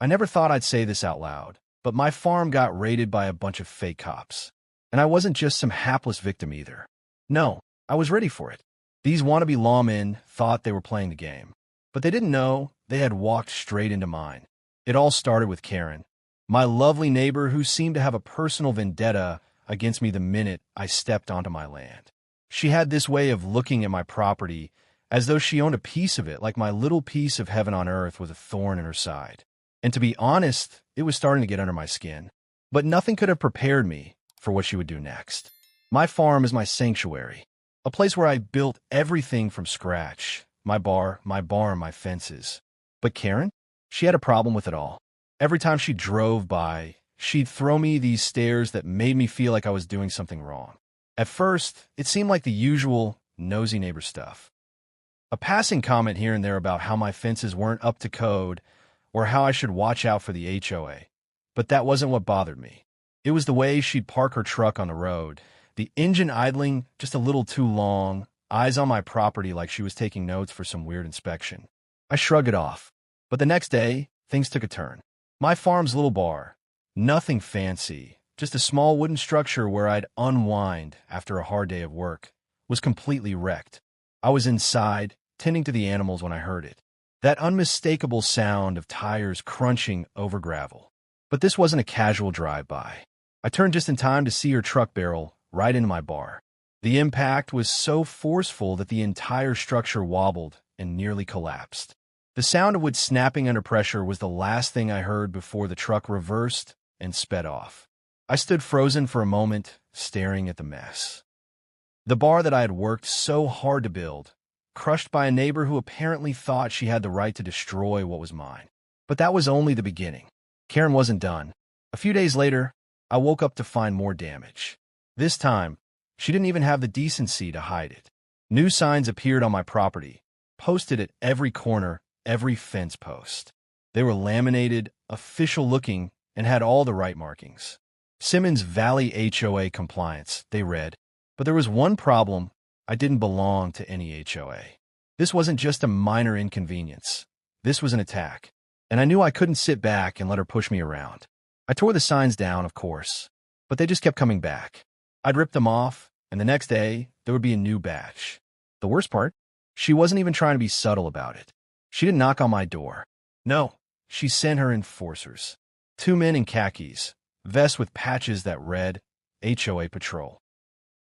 I never thought I'd say this out loud, but my farm got raided by a bunch of fake cops. And I wasn't just some hapless victim either. No, I was ready for it. These wannabe lawmen thought they were playing the game, but they didn't know they had walked straight into mine. It all started with Karen, my lovely neighbor who seemed to have a personal vendetta against me the minute I stepped onto my land. She had this way of looking at my property as though she owned a piece of it, like my little piece of heaven on earth was a thorn in her side. And to be honest, it was starting to get under my skin. But nothing could have prepared me for what she would do next. My farm is my sanctuary, a place where I built everything from scratch, my bar, my barn, my fences. But Karen? She had a problem with it all. Every time she drove by, she'd throw me these stares that made me feel like I was doing something wrong. At first, it seemed like the usual nosy neighbor stuff. A passing comment here and there about how my fences weren't up to code or how I should watch out for the HOA. But that wasn't what bothered me. It was the way she'd park her truck on the road, the engine idling just a little too long, eyes on my property like she was taking notes for some weird inspection. I shrugged it off. But the next day, things took a turn. My farm's little bar, nothing fancy, just a small wooden structure where I'd unwind after a hard day of work, was completely wrecked. I was inside, tending to the animals when I heard it. That unmistakable sound of tires crunching over gravel. But this wasn't a casual drive-by. I turned just in time to see her truck barrel right into my bar. The impact was so forceful that the entire structure wobbled and nearly collapsed. The sound of wood snapping under pressure was the last thing I heard before the truck reversed and sped off. I stood frozen for a moment, staring at the mess. The bar that I had worked so hard to build, crushed by a neighbor who apparently thought she had the right to destroy what was mine. But that was only the beginning. Karen wasn't done. A few days later, I woke up to find more damage. This time, she didn't even have the decency to hide it. New signs appeared on my property, posted at every corner, every fence post. They were laminated, official-looking, and had all the right markings. Simmons Valley HOA compliance, they read. But there was one problem: I didn't belong to any HOA. This wasn't just a minor inconvenience. This was an attack. And I knew I couldn't sit back and let her push me around. I tore the signs down, of course, but they just kept coming back. I'd rip them off, and the next day, there would be a new batch. The worst part? She wasn't even trying to be subtle about it. She didn't knock on my door. No, she sent her enforcers. 2 men in khakis, vests with patches that read HOA Patrol.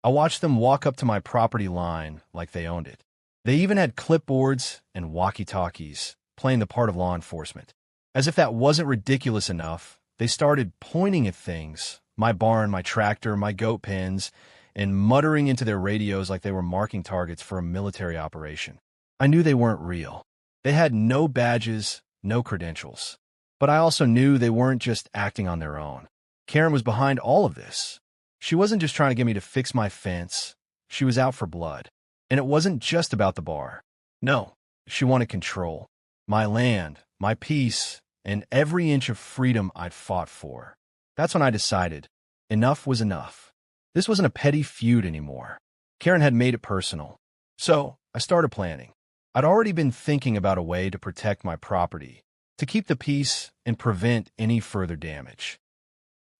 I watched them walk up to my property line like they owned it. They even had clipboards and walkie-talkies, playing the part of law enforcement. As if that wasn't ridiculous enough, they started pointing at things, my barn, my tractor, my goat pens, and muttering into their radios like they were marking targets for a military operation. I knew they weren't real. They had no badges, no credentials. But I also knew they weren't just acting on their own. Karen was behind all of this. She wasn't just trying to get me to fix my fence. She was out for blood. And it wasn't just about the bar. No, she wanted control. My land, my peace, and every inch of freedom I'd fought for. That's when I decided enough was enough. This wasn't a petty feud anymore. Karen had made it personal. So I started planning. I'd already been thinking about a way to protect my property, to keep the peace and prevent any further damage.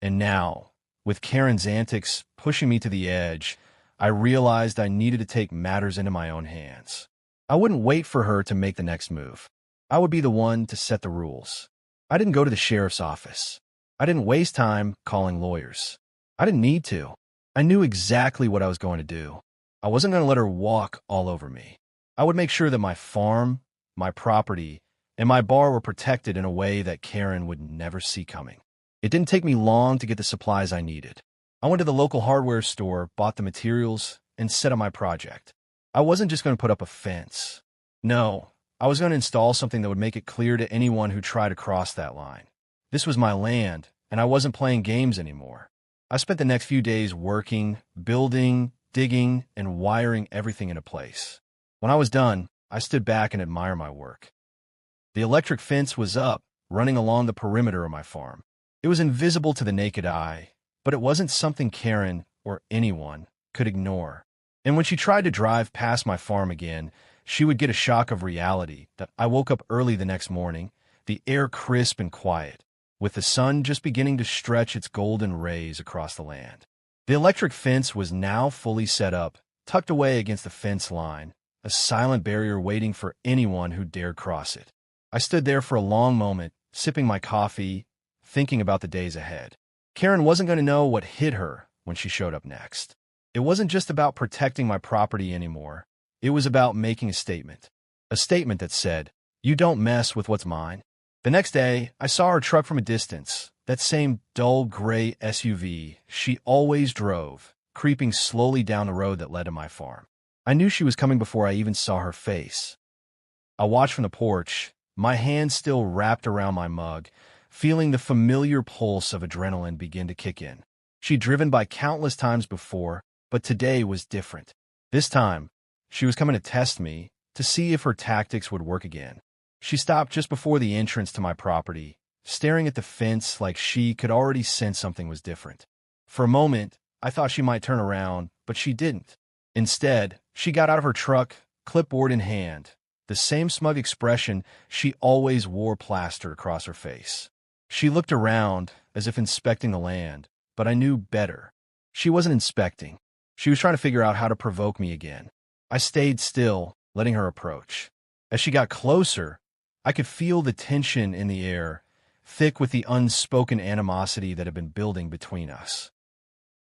And now, with Karen's antics pushing me to the edge, I realized I needed to take matters into my own hands. I wouldn't wait for her to make the next move. I would be the one to set the rules. I didn't go to the sheriff's office. I didn't waste time calling lawyers. I didn't need to. I knew exactly what I was going to do. I wasn't going to let her walk all over me. I would make sure that my farm, my property, and my bar were protected in a way that Karen would never see coming. It didn't take me long to get the supplies I needed. I went to the local hardware store, bought the materials, and set up my project. I wasn't just going to put up a fence. No, I was going to install something that would make it clear to anyone who tried to cross that line. This was my land, and I wasn't playing games anymore. I spent the next few days working, building, digging, and wiring everything into place. When I was done, I stood back and admired my work. The electric fence was up, running along the perimeter of my farm. It was invisible to the naked eye, but it wasn't something Karen, or anyone, could ignore. And when she tried to drive past my farm again, she would get a shock of reality that I woke up early the next morning. the air crisp and quiet, with the sun just beginning to stretch its golden rays across the land. The electric fence was now fully set up, tucked away against the fence line, a silent barrier waiting for anyone who dared cross it. I stood there for a long moment, sipping my coffee, thinking about the days ahead. Karen wasn't going to know what hit her when she showed up next. It wasn't just about protecting my property anymore. It was about making a statement. A statement that said, "You don't mess with what's mine." The next day, I saw her truck from a distance, that same dull gray SUV she always drove, creeping slowly down the road that led to my farm. I knew she was coming before I even saw her face. I watched from the porch, my hand still wrapped around my mug, feeling the familiar pulse of adrenaline begin to kick in. She'd driven by countless times before, but today was different. This time, she was coming to test me, to see if her tactics would work again. She stopped just before the entrance to my property, staring at the fence like she could already sense something was different. For a moment, I thought she might turn around, but she didn't. Instead, she got out of her truck, clipboard in hand, the same smug expression she always wore plastered across her face. She looked around, as if inspecting the land, but I knew better. She wasn't inspecting. She was trying to figure out how to provoke me again. I stayed still, letting her approach. As she got closer, I could feel the tension in the air, thick with the unspoken animosity that had been building between us.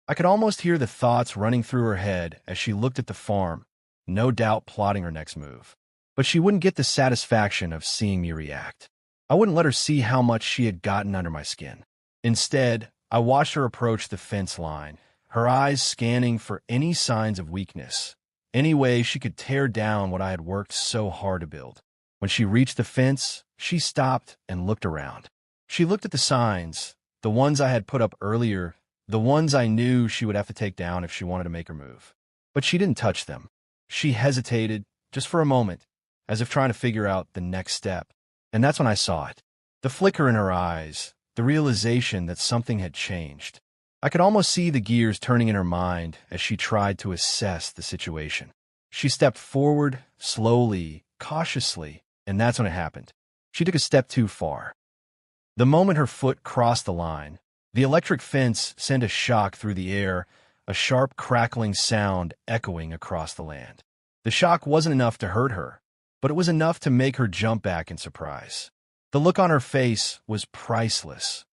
I could almost hear the thoughts running through her head as she looked at the farm, no doubt plotting her next move. But she wouldn't get the satisfaction of seeing me react. I wouldn't let her see how much she had gotten under my skin. Instead, I watched her approach the fence line, her eyes scanning for any signs of weakness, any way she could tear down what I had worked so hard to build. When she reached the fence, she stopped and looked around. She looked at the signs, the ones I had put up earlier, the ones I knew she would have to take down if she wanted to make her move. But she didn't touch them. She hesitated, just for a moment, as if trying to figure out the next step. And that's when I saw it. The flicker in her eyes, the realization that something had changed. I could almost see the gears turning in her mind as she tried to assess the situation. She stepped forward, slowly, cautiously, and that's when it happened. She took a step too far. The moment her foot crossed the line, the electric fence sent a shock through the air, a sharp crackling sound echoing across the land. The shock wasn't enough to hurt her, but it was enough to make her jump back in surprise. The look on her face was priceless.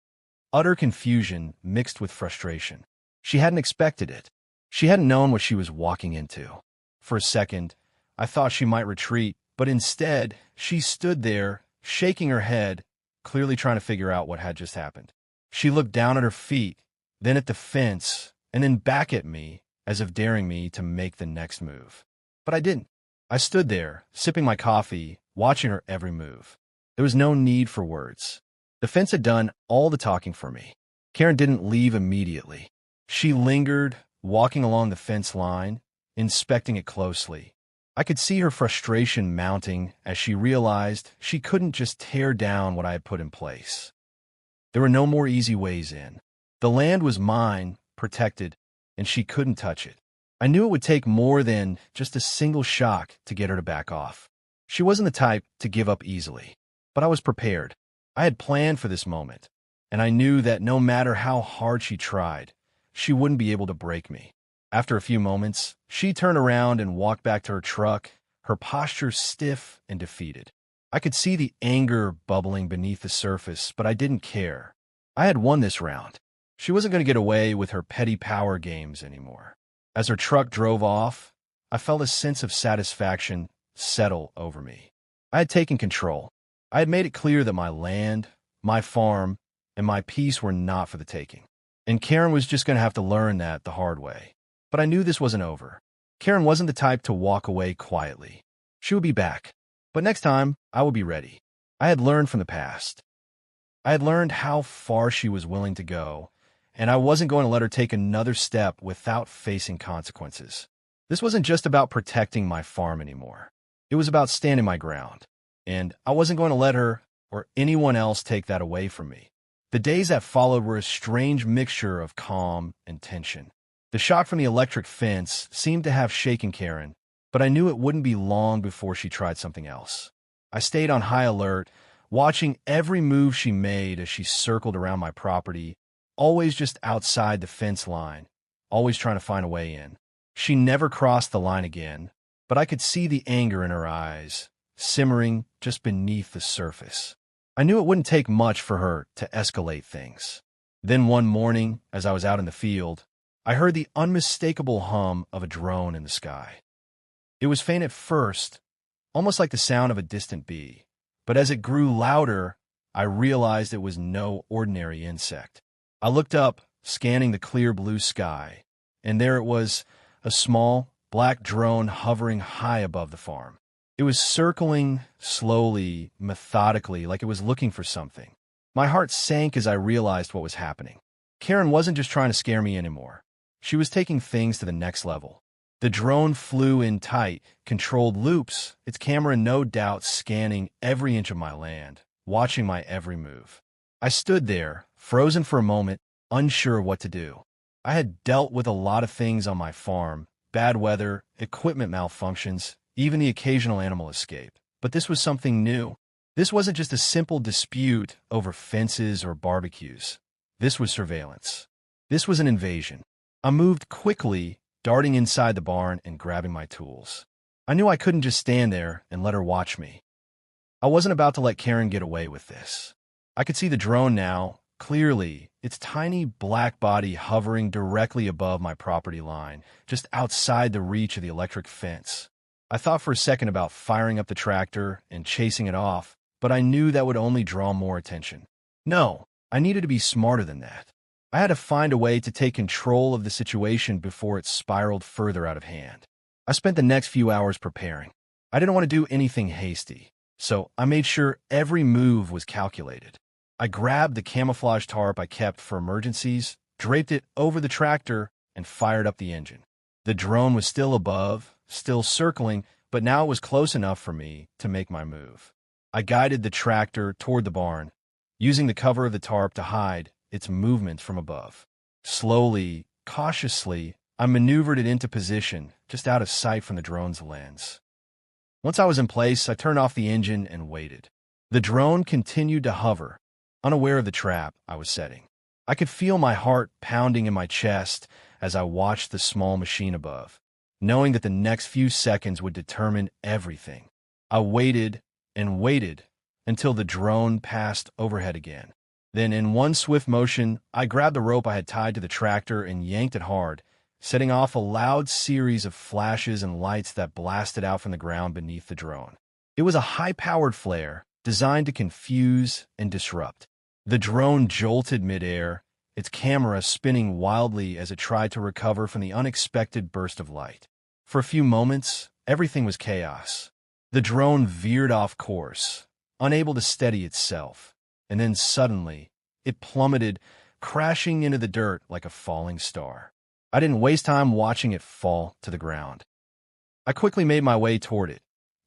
Utter confusion mixed with frustration. She hadn't expected it. She hadn't known what she was walking into. For a second, I thought she might retreat, but instead, she stood there, shaking her head, clearly trying to figure out what had just happened. She looked down at her feet, then at the fence, and then back at me, as if daring me to make the next move. But I didn't. I stood there, sipping my coffee, watching her every move. There was no need for words. The fence had done all the talking for me. Karen didn't leave immediately. She lingered, walking along the fence line, inspecting it closely. I could see her frustration mounting as she realized she couldn't just tear down what I had put in place. There were no more easy ways in. The land was mine, protected, and she couldn't touch it. I knew it would take more than just a single shock to get her to back off. She wasn't the type to give up easily, but I was prepared. I had planned for this moment, and I knew that no matter how hard she tried, she wouldn't be able to break me. After a few moments, she turned around and walked back to her truck, her posture stiff and defeated. I could see the anger bubbling beneath the surface, but I didn't care. I had won this round. She wasn't going to get away with her petty power games anymore. As her truck drove off, I felt a sense of satisfaction settle over me. I had taken control. I had made it clear that my land, my farm, and my peace were not for the taking. And Karen was just going to have to learn that the hard way. But I knew this wasn't over. Karen wasn't the type to walk away quietly. She would be back. But next time, I would be ready. I had learned from the past. I had learned how far she was willing to go, and I wasn't going to let her take another step without facing consequences. This wasn't just about protecting my farm anymore. It was about standing my ground. And I wasn't going to let her or anyone else take that away from me. The days that followed were a strange mixture of calm and tension. The shock from the electric fence seemed to have shaken Karen, but I knew it wouldn't be long before she tried something else. I stayed on high alert, watching every move she made as she circled around my property, always just outside the fence line, always trying to find a way in. She never crossed the line again, but I could see the anger in her eyes, simmering just beneath the surface. I knew it wouldn't take much for her to escalate things. Then one morning, as I was out in the field, I heard the unmistakable hum of a drone in the sky. It was faint at first, almost like the sound of a distant bee, but as it grew louder, I realized it was no ordinary insect. I looked up, scanning the clear blue sky, and there it was, a small, black drone hovering high above the farm. It was circling slowly, methodically, like it was looking for something. My heart sank as I realized what was happening. Karen wasn't just trying to scare me anymore. She was taking things to the next level. The drone flew in tight, controlled loops, its camera no doubt scanning every inch of my land, watching my every move. I stood there, frozen for a moment, unsure of what to do. I had dealt with a lot of things on my farm, bad weather, equipment malfunctions, even the occasional animal escape. But this was something new. This wasn't just a simple dispute over fences or barbecues. This was surveillance. This was an invasion. I moved quickly, darting inside the barn and grabbing my tools. I knew I couldn't just stand there and let her watch me. I wasn't about to let Karen get away with this. I could see the drone now, clearly, its tiny black body hovering directly above my property line, just outside the reach of the electric fence. I thought for a second about firing up the tractor and chasing it off, but I knew that would only draw more attention. No, I needed to be smarter than that. I had to find a way to take control of the situation before it spiraled further out of hand. I spent the next few hours preparing. I didn't want to do anything hasty, so I made sure every move was calculated. I grabbed the camouflage tarp I kept for emergencies, draped it over the tractor, and fired up the engine. The drone was still above, still circling, but now it was close enough for me to make my move. I guided the tractor toward the barn, using the cover of the tarp to hide its movement from above. Slowly, cautiously, I maneuvered it into position, just out of sight from the drone's lens. Once I was in place, I turned off the engine and waited. The drone continued to hover, unaware of the trap I was setting. I could feel my heart pounding in my chest as I watched the small machine above, knowing that the next few seconds would determine everything. I waited and waited until the drone passed overhead again. Then, in one swift motion, I grabbed the rope I had tied to the tractor and yanked it hard, setting off a loud series of flashes and lights that blasted out from the ground beneath the drone. It was a high-powered flare, designed to confuse and disrupt. The drone jolted midair, its camera spinning wildly as it tried to recover from the unexpected burst of light. For a few moments, everything was chaos. The drone veered off course, unable to steady itself, and then suddenly, it plummeted, crashing into the dirt like a falling star. I didn't waste time watching it fall to the ground. I quickly made my way toward it,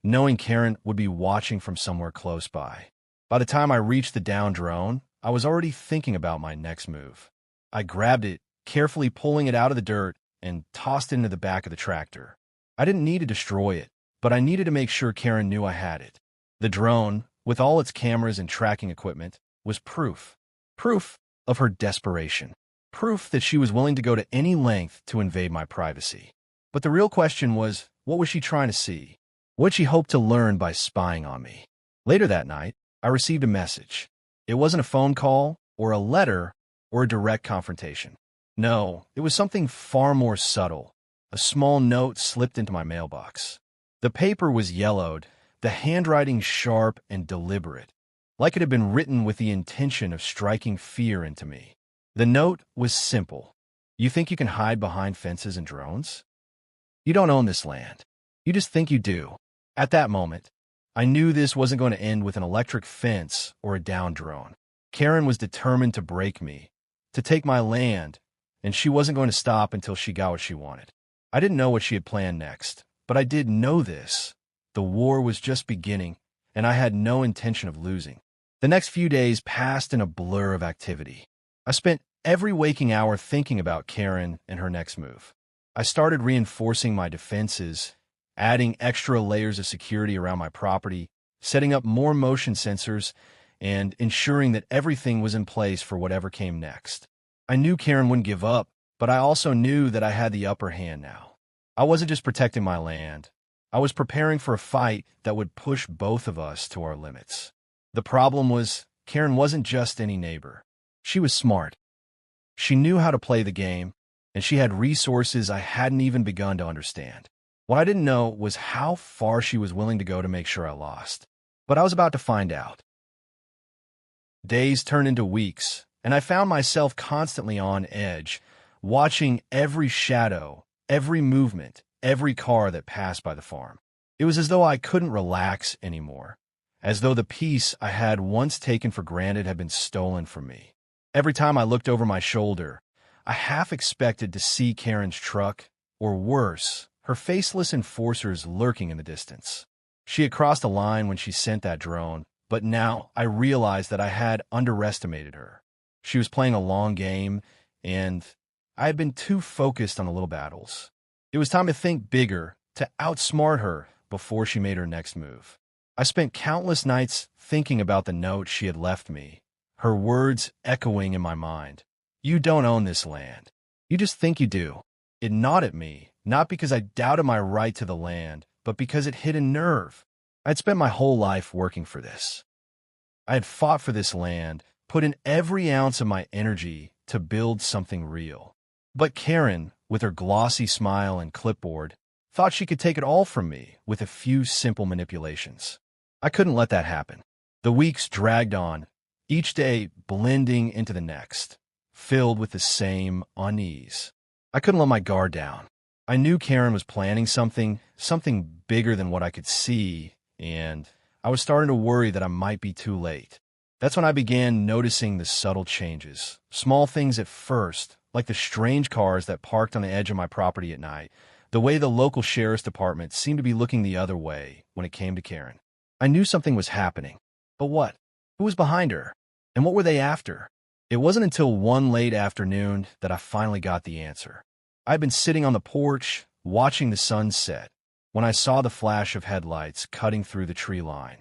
knowing Karen would be watching from somewhere close by. By the time I reached the downed drone, I was already thinking about my next move. I grabbed it, carefully pulling it out of the dirt, and tossed it into the back of the tractor. I didn't need to destroy it, but I needed to make sure Karen knew I had it. The drone, with all its cameras and tracking equipment, was proof. Proof of her desperation. Proof that she was willing to go to any length to invade my privacy. But the real question was, what was she trying to see? What she hoped to learn by spying on me? Later that night, I received a message. It wasn't a phone call, or a letter, or a direct confrontation. No, it was something far more subtle. A small note slipped into my mailbox. The paper was yellowed, the handwriting sharp and deliberate, like it had been written with the intention of striking fear into me. The note was simple. You think you can hide behind fences and drones? You don't own this land. You just think you do. At that moment, I knew this wasn't going to end with an electric fence or a downed drone. Karen was determined to break me, to take my land, and she wasn't going to stop until she got what she wanted. I didn't know what she had planned next, but I did know this. The war was just beginning, and I had no intention of losing. The next few days passed in a blur of activity. I spent every waking hour thinking about Karen and her next move. I started reinforcing my defenses, adding extra layers of security around my property, setting up more motion sensors and ensuring that everything was in place for whatever came next. I knew Karen wouldn't give up, but I also knew that I had the upper hand now. I wasn't just protecting my land. I was preparing for a fight that would push both of us to our limits. The problem was, Karen wasn't just any neighbor. She was smart. She knew how to play the game, and she had resources I hadn't even begun to understand. What I didn't know was how far she was willing to go to make sure I lost. But I was about to find out. Days turned into weeks, and I found myself constantly on edge, watching every shadow, every movement, every car that passed by the farm. It was as though I couldn't relax anymore, as though the peace I had once taken for granted had been stolen from me. Every time I looked over my shoulder, I half expected to see Karen's truck, or worse, her faceless enforcers lurking in the distance. She had crossed a line when she sent that drone, but now I realized that I had underestimated her. She was playing a long game, and I had been too focused on the little battles. It was time to think bigger, to outsmart her before she made her next move. I spent countless nights thinking about the note she had left me, her words echoing in my mind. "You don't own this land. You just think you do." It gnawed at me, not because I doubted my right to the land, but because it hit a nerve. I'd spent my whole life working for this. I had fought for this land, put in every ounce of my energy to build something real. But Karen, with her glossy smile and clipboard, thought she could take it all from me with a few simple manipulations. I couldn't let that happen. The weeks dragged on, each day blending into the next, filled with the same unease. I couldn't let my guard down. I knew Karen was planning something bigger than what I could see, and I was starting to worry that I might be too late. That's when I began noticing the subtle changes, small things at first, like the strange cars that parked on the edge of my property at night, the way the local sheriff's department seemed to be looking the other way when it came to Karen. I knew something was happening. But what? Who was behind her? And what were they after? It wasn't until one late afternoon that I finally got the answer. I'd been sitting on the porch, watching the sun set, when I saw the flash of headlights cutting through the tree line.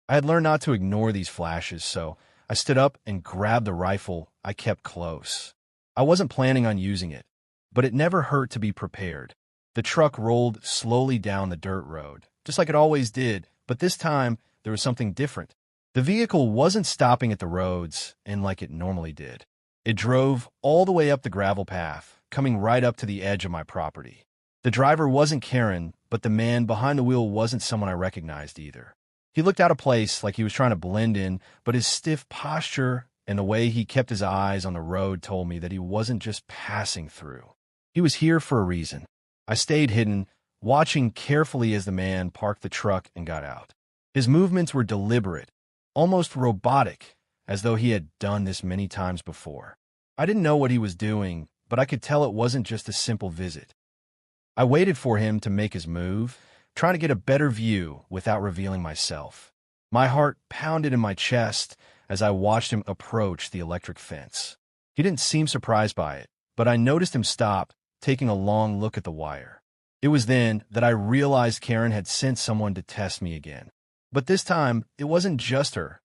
I had learned not to ignore these flashes, so I stood up and grabbed the rifle I kept close. I wasn't planning on using it, but it never hurt to be prepared. The truck rolled slowly down the dirt road, just like it always did, but this time there was something different. The vehicle wasn't stopping at the roads and like it normally did. It drove all the way up the gravel path, coming right up to the edge of my property. The driver wasn't Karen, but the man behind the wheel wasn't someone I recognized either. He looked out of place, like he was trying to blend in, but his stiff posture and the way he kept his eyes on the road told me that he wasn't just passing through. He was here for a reason. I stayed hidden, watching carefully as the man parked the truck and got out. His movements were deliberate, almost robotic, as though he had done this many times before. I didn't know what he was doing, but I could tell it wasn't just a simple visit. I waited for him to make his move, trying to get a better view without revealing myself. My heart pounded in my chest as I watched him approach the electric fence. He didn't seem surprised by it, but I noticed him stop, taking a long look at the wire. It was then that I realized Karen had sent someone to test me again. But this time, it wasn't just her.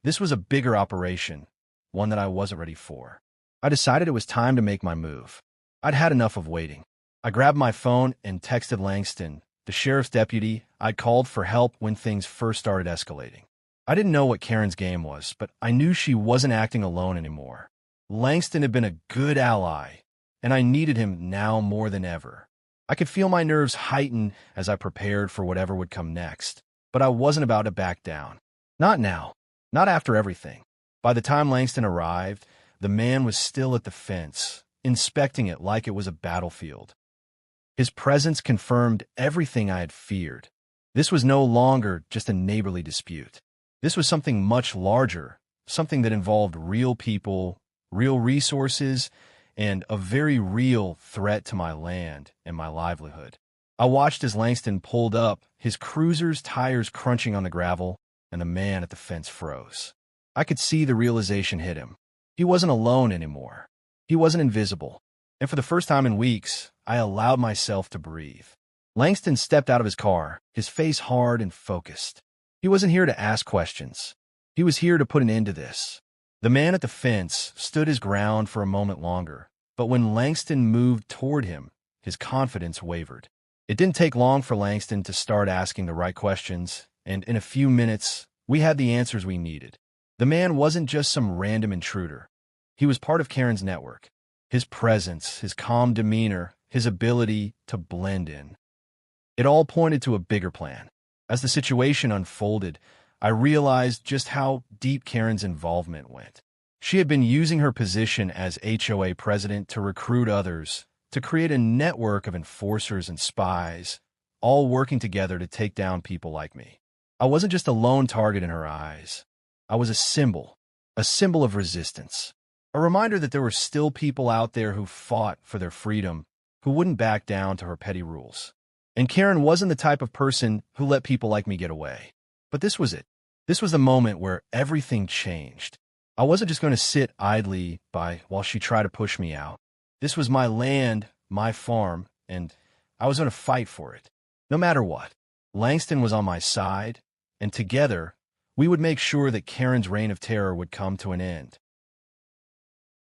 This was a bigger operation, one that I wasn't ready for. I decided it was time to make my move. I'd had enough of waiting. I grabbed my phone and texted Langston, the sheriff's deputy I'd called for help when things first started escalating. I didn't know what Karen's game was, but I knew she wasn't acting alone anymore. Langston had been a good ally, and I needed him now more than ever. I could feel my nerves heighten as I prepared for whatever would come next, but I wasn't about to back down. Not now. Not after everything. By the time Langston arrived, the man was still at the fence, inspecting it like it was a battlefield. His presence confirmed everything I had feared. This was no longer just a neighborly dispute. This was something much larger, something that involved real people, real resources, and a very real threat to my land and my livelihood. I watched as Langston pulled up, his cruiser's tires crunching on the gravel, and the man at the fence froze. I could see the realization hit him. He wasn't alone anymore. He wasn't invisible. And for the first time in weeks, I allowed myself to breathe. Langston stepped out of his car, his face hard and focused. He wasn't here to ask questions. He was here to put an end to this. The man at the fence stood his ground for a moment longer, but when Langston moved toward him, his confidence wavered. It didn't take long for Langston to start asking the right questions, and in a few minutes, we had the answers we needed. The man wasn't just some random intruder. He was part of Karen's network. His presence, his calm demeanor, his ability to blend in. It all pointed to a bigger plan. As the situation unfolded, I realized just how deep Karen's involvement went. She had been using her position as HOA president to recruit others, to create a network of enforcers and spies, all working together to take down people like me. I wasn't just a lone target in her eyes. I was a symbol of resistance, a reminder that there were still people out there who fought for their freedom, who wouldn't back down to her petty rules. And Karen wasn't the type of person who let people like me get away. But this was it. This was the moment where everything changed. I wasn't just going to sit idly by while she tried to push me out. This was my land, my farm, and I was going to fight for it. No matter what, Langston was on my side, and together, we would make sure that Karen's reign of terror would come to an end.